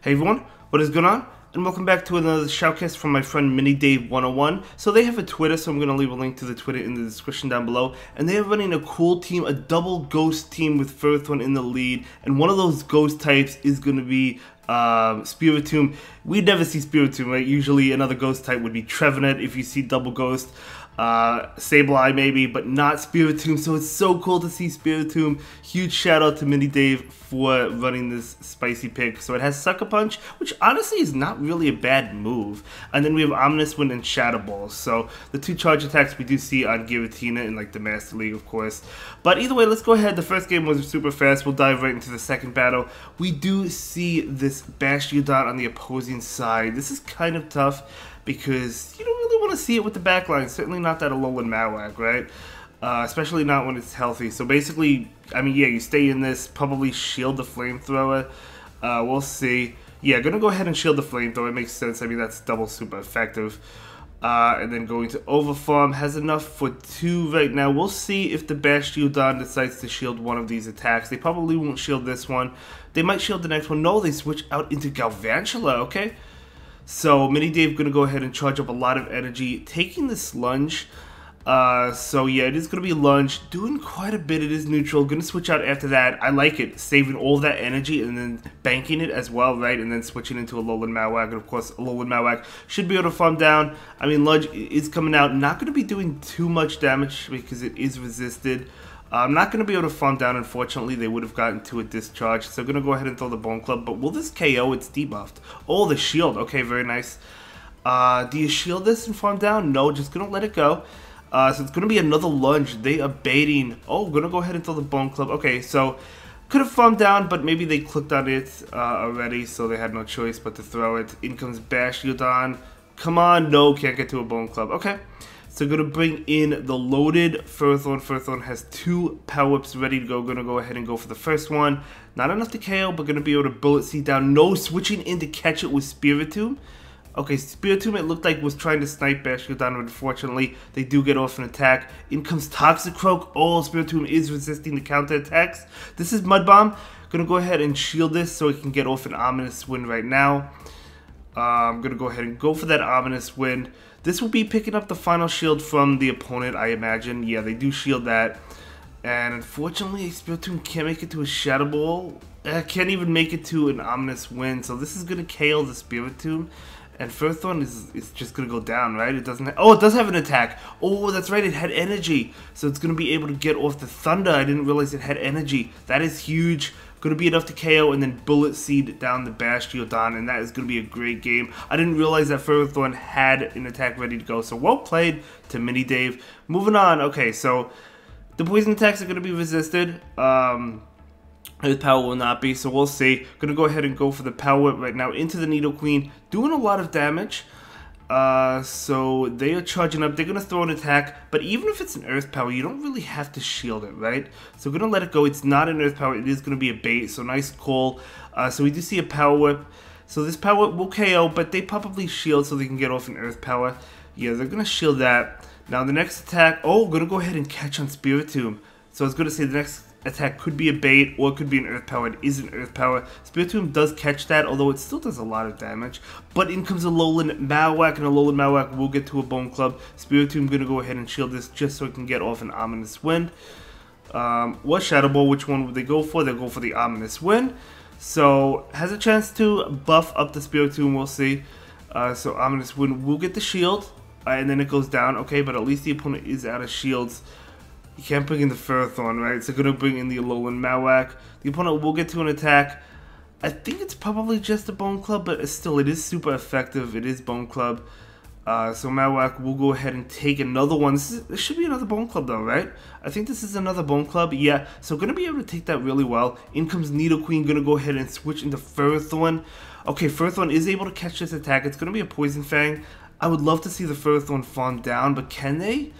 Hey everyone, what is going on? And welcome back to another shoutcast from my friend MiniDave101. So they have a Twitter, so I'm going to leave a link to the Twitter in the description down below. And they are running a cool team, a double ghost team with Ferrothorn in the lead. And one of those ghost types is going to be Spiritomb. We never see Spiritomb, right? Usually another ghost type would be Trevenant if you see double ghost. Sableye maybe, but not Spiritomb, so it's so cool to see Spiritomb. Huge shout out to MiniDave for running this spicy pick. So it has Sucker Punch, which honestly is not really a bad move. And then we have Ominous Wind and Shadow Ball. So the two charge attacks we do see on Giratina in like the Master League, of course. But either way, let's go ahead. The first game was super fast. We'll dive right into the second battle. We do see this Bastiodon on the opposing side. This is kind of tough because you don't really want to see it with the backline. Certainly not that Alolan Marowak, right? Especially not when it's healthy. So basically, I mean, yeah, you stay in this, probably shield the Flamethrower. We'll see. Yeah, gonna go ahead and shield the Flamethrower. It makes sense. I mean, that's double super effective. And then going to Overfarm. Has enough for 2 right now. We'll see if the Bastiodon decides to shield one of these attacks. They probably won't shield this one. They might shield the next one. No, they switch out into Galvantula, okay? So MiniDave gonna go ahead and charge up a lot of energy, taking this lunge. So yeah, it is gonna be lunge, doing quite a bit. It is neutral. Gonna switch out after that. I like it, saving all that energy and then banking it as well, right? And then switching into a Alolan Marowak, and of course, Alolan Marowak should be able to farm down. I mean, lunge is coming out, not gonna be doing too much damage because it is resisted. I'm not going to be able to farm down, unfortunately. They would have gotten to a discharge. So I'm going to go ahead and throw the Bone Club. But will this KO? It's debuffed. Oh, the shield. Okay, very nice. Do you shield this and farm down? No, just going to let it go. So it's going to be another lunge. They are baiting. Oh, going to go ahead and throw the Bone Club. Okay, so could have farmed down, but maybe they clicked on it already. So they had no choice but to throw it. In comes Bastiodon. Come on. No, can't get to a Bone Club. Okay. So going to bring in the loaded Ferrothorn. Ferrothorn has 2 power-ups ready to go. Going to go ahead and go for the first one. Not enough to KO, but going to be able to Bullet Seed down. No, switching in to catch it with Spiritomb. Okay, Spiritomb, it looked like was trying to snipe Bastiodon, but unfortunately, they do get off an attack. In comes Toxicroak. Oh, Spiritomb is resisting the counter attacks. This is Mud Bomb. Going to go ahead and shield this so it can get off an Ominous Wind right now. I'm going to go ahead and go for that Ominous Wind. This will be picking up the final shield from the opponent, I imagine. Yeah, they do shield that. And unfortunately, Spiritomb can't make it to a Shadow Ball. Can't even make it to an Ominous Wind. So this is going to KO the Spiritomb. And Ferrothorn is just going to go down, right? It doesn't. Oh, it does have an attack. Oh, that's right. It had energy. So it's going to be able to get off the Thunder. I didn't realize it had energy. That is huge. Going to be enough to KO and then Bullet Seed down the Bastiodon, and that is going to be a great game. I didn't realize that Ferrothorn had an attack ready to go, so well played to MiniDave. Moving on, okay, so the poison attacks are going to be resisted. His power will not be, so we'll see. Going to go ahead and go for the power right now into the Nidoqueen, doing a lot of damage. So they are charging up. They're going to throw an attack, but even if it's an Earth Power, you don't really have to shield it, right? So we're going to let it go. It's not an Earth Power. It is going to be a bait, so nice call. So we do see a Power Whip. So this Power Whip will KO, but they probably shield so they can get off an Earth Power. Yeah, they're going to shield that. Now the next attack, oh, going to go ahead and catch on Spiritomb. So I was going to say the next attack could be a bait or it could be an Earth Power. It is an Earth Power. Spiritomb does catch that, although it still does a lot of damage. But in comes a Alolan Marowak, and a Alolan Marowak will get to a Bone Club. Spiritomb going to go ahead and shield this just so it can get off an Ominous Wind. What Shadow Ball? Which one would they go for? They'll go for the Ominous Wind. So has a chance to buff up the Spiritomb. We'll see. So Ominous Wind will get the shield, and then it goes down. Okay, but at least the opponent is out of shields. You can't bring in the Ferrothorn, right? So going to bring in the Alolan Marowak. The opponent will get to an attack. I think it's probably just a Bone Club, but still, it is super effective. It is Bone Club. So Marowak will go ahead and take another one. This should be another Bone Club, though, right? I think this is another Bone Club. Yeah, so going to be able to take that really well. In comes Nidoqueen, going to go ahead and switch into Ferrothorn. Okay, Ferrothorn is able to catch this attack. It's going to be a Poison Fang. I would love to see the Ferrothorn farm down, but can they?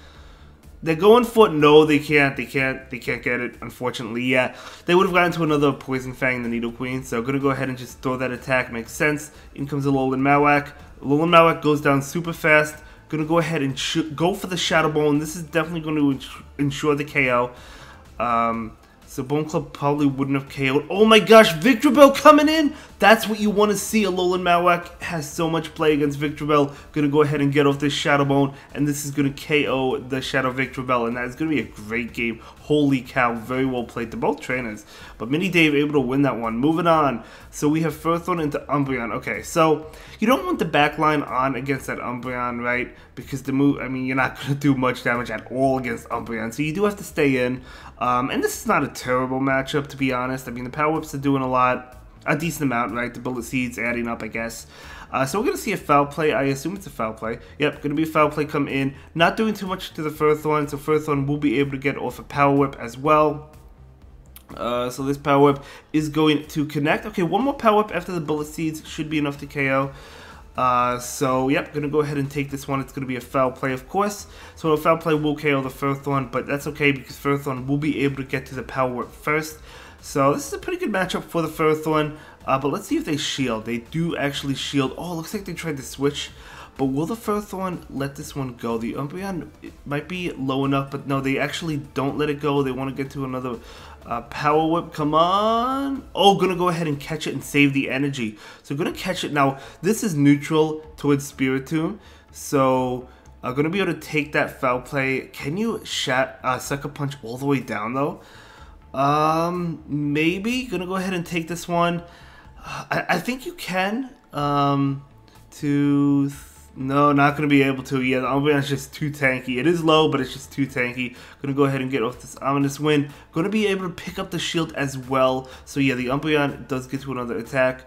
They're going for it. No, they can't. They can't get it, unfortunately. Yeah, they would have gotten to another Poison Fang, the Nidoqueen. So I'm going to go ahead and just throw that attack. Makes sense. In comes a Alolan Marowak. Alolan Marowak goes down super fast. Going to go ahead and go for the Shadow Ball. And this is definitely going to ensure the KO. So Bone Club probably wouldn't have KO'd. Oh my gosh, Victreebel coming in! That's what you want to see. Alolan Marowak has so much play against Victreebel. Gonna go ahead and get off this Shadow Bone, and this is gonna KO the Shadow Victreebel, and that is gonna be a great game. Holy cow, very well played to both trainers. But Mini Dave able to win that one. Moving on. So we have Ferthorn into Umbreon. Okay, so you don't want the backline on against that Umbreon, right? Because the move, I mean, you're not gonna do much damage at all against Umbreon, so you do have to stay in. And this is not a terrible matchup, to be honest. I mean, the Power Whips are doing a decent amount, right? The Bullet Seeds adding up, I guess. So we're going to see a Foul Play. I assume it's a Foul Play. Yep, going to be a Foul Play come in. Not doing too much to the Ferthorn, so Ferthorn will be able to get off a Power Whip as well. So this Power Whip is going to connect. Okay, one more Power Whip after the Bullet Seeds should be enough to KO. So, yep, going to go ahead and take this one. It's going to be a Foul Play, of course. So a Foul Play will KO the Ferthorn, but that's okay because Ferthorn will be able to get to the Power Whip first. So this is a pretty good matchup for the Ferthorn. But let's see if they shield. They do actually shield. Oh, looks like they tried to switch. But will the Ferthorn let this one go? The Umbreon might be low enough, but no, they actually don't let it go. They want to get to another Power Whip. Come on. Oh, gonna go ahead and catch it and save the energy. So gonna catch it. Now, this is neutral towards Spiritomb. So I'm gonna be able to take that Foul Play. Can you Sucker Punch all the way down, though? Maybe. Gonna go ahead and take this one. I think you can. No, not going to be able to. Yeah, the Umbreon's just too tanky. It is low, but it's just too tanky. Going to go ahead and get off this Ominous Wind. Going to be able to pick up the shield as well. So yeah, the Umbreon does get to another attack.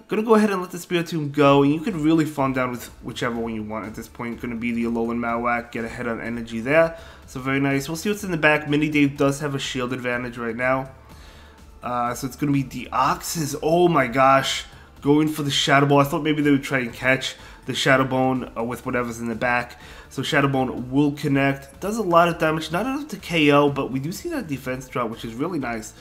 Going to go ahead and let the Spiritomb go. And you can really farm down with whichever one you want at this point. Going to be the Alolan Marowak. Get ahead on energy there. So very nice. We'll see what's in the back. Mini Dave does have a shield advantage right now. So it's going to be Deoxys. Oh my gosh. Going for the Shadow Ball. I thought maybe they would try and catch the Shadow Bone with whatever's in the back. So Shadow Bone will connect. Does a lot of damage. Not enough to KO, but we do see that defense drop, which is really nice.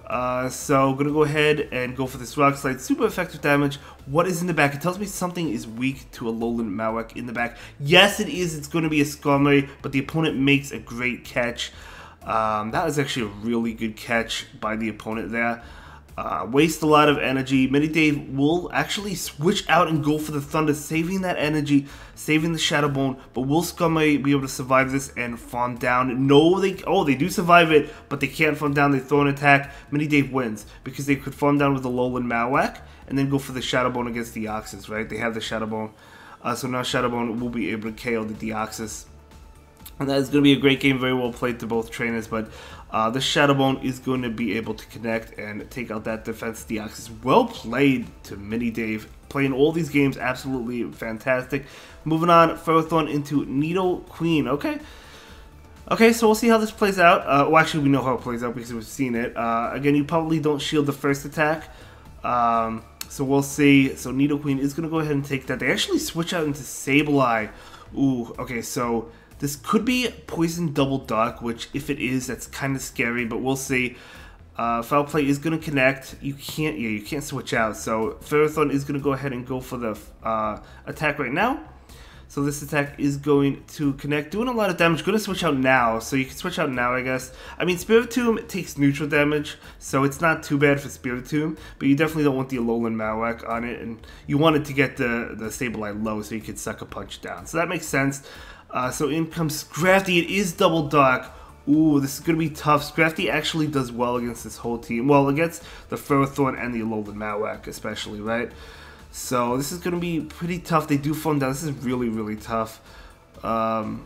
So going to go ahead and go for this Rock Slide. Super effective damage. What is in the back? It tells me something is weak to Alolan Marowak in the back. Yes, it is. It's going to be a Skarmory, but the opponent makes a great catch. That was actually a really good catch by the opponent there. Waste a lot of energy. Mini Dave will actually switch out and go for the Thunder, saving that energy, saving the Shadow Bone. But will Skarmory be able to survive this and farm down? No, they do survive it, but they can't farm down. They throw an attack. Mini Dave wins because they could farm down with the Alolan Marowak and then go for the Shadow Bone against the Deoxys, right? They have the Shadow Bone. So now Shadow Bone will be able to KO the Deoxys. And that is going to be a great game, very well played to both trainers, but the Shadow Bone is going to be able to connect and take out that defense Deoxys. Well played to Mini Dave, playing all these games absolutely fantastic. Moving on, Ferthorn into Nidoqueen. Okay, so we'll see how this plays out. Well, actually, we know how it plays out because we've seen it. Again, you probably don't shield the first attack. So we'll see. So Nidoqueen is going to go ahead and take that. They actually switch out into Sableye. Ooh, okay, so this could be Poison Double Dark, which if it is, that's kind of scary, but we'll see. Foul Play is going to connect. You can't switch out. So Ferrothorn is going to go ahead and go for the attack right now. So this attack is going to connect, doing a lot of damage. Going to switch out now, so you can switch out now, I guess. I mean, Spiritomb takes neutral damage, so it's not too bad for Spiritomb, but you definitely don't want the Alolan Marowak on it, and you want it to get the Sableye low so you can Sucker Punch down. So that makes sense. So in comes Scrafty. It is Double Dark. Ooh, this is going to be tough. Scrafty actually does well against this whole team. Well, against the Ferrothorn and the Alolan Marowak especially, right? So this is going to be pretty tough. They do farm down. This is really, really tough. Going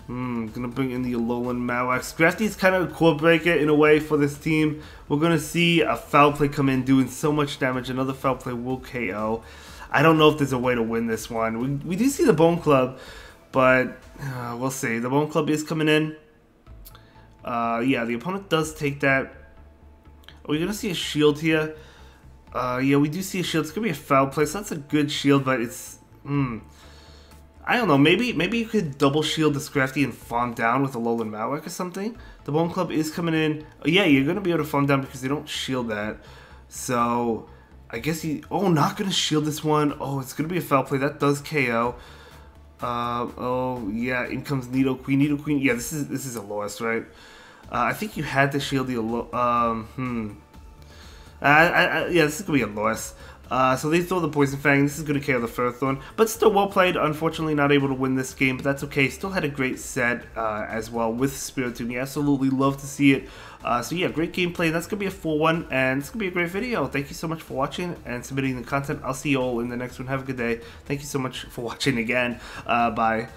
to bring in the Alolan Marowak. Scrafty is kind of a core breaker in a way for this team. We're going to see a Foul Play come in doing so much damage. Another Foul Play will KO. I don't know if there's a way to win this one. We do see the Bone Club, but we'll see. The Bone Club is coming in. Yeah, the opponent does take that. Are we going to see a shield here? Yeah, we do see a shield. It's going to be a Foul Play, so that's a good shield, but it's... I don't know, maybe you could double shield the Scrafty and farm down with a Alolan Marowak or something. The Bone Club is coming in. Oh, yeah, you're going to be able to farm down because they don't shield that. So, I guess oh, not going to shield this one. Oh, it's going to be a Foul Play. That does KO. Oh, yeah, in comes Nidoqueen. Nidoqueen, yeah, this is a loss, right? I think you had to shield the yeah, this is gonna be a loss. So they throw the Poison Fang. This is going to KO the Ferrothorn. But still well played. Unfortunately not able to win this game, but that's okay. Still had a great set as well with Spiritomb. Absolutely love to see it. So yeah, great gameplay. That's going to be a 4-1, and it's going to be a great video. Thank you so much for watching and submitting the content. I'll see you all in the next one. Have a good day. Thank you so much for watching again. Bye.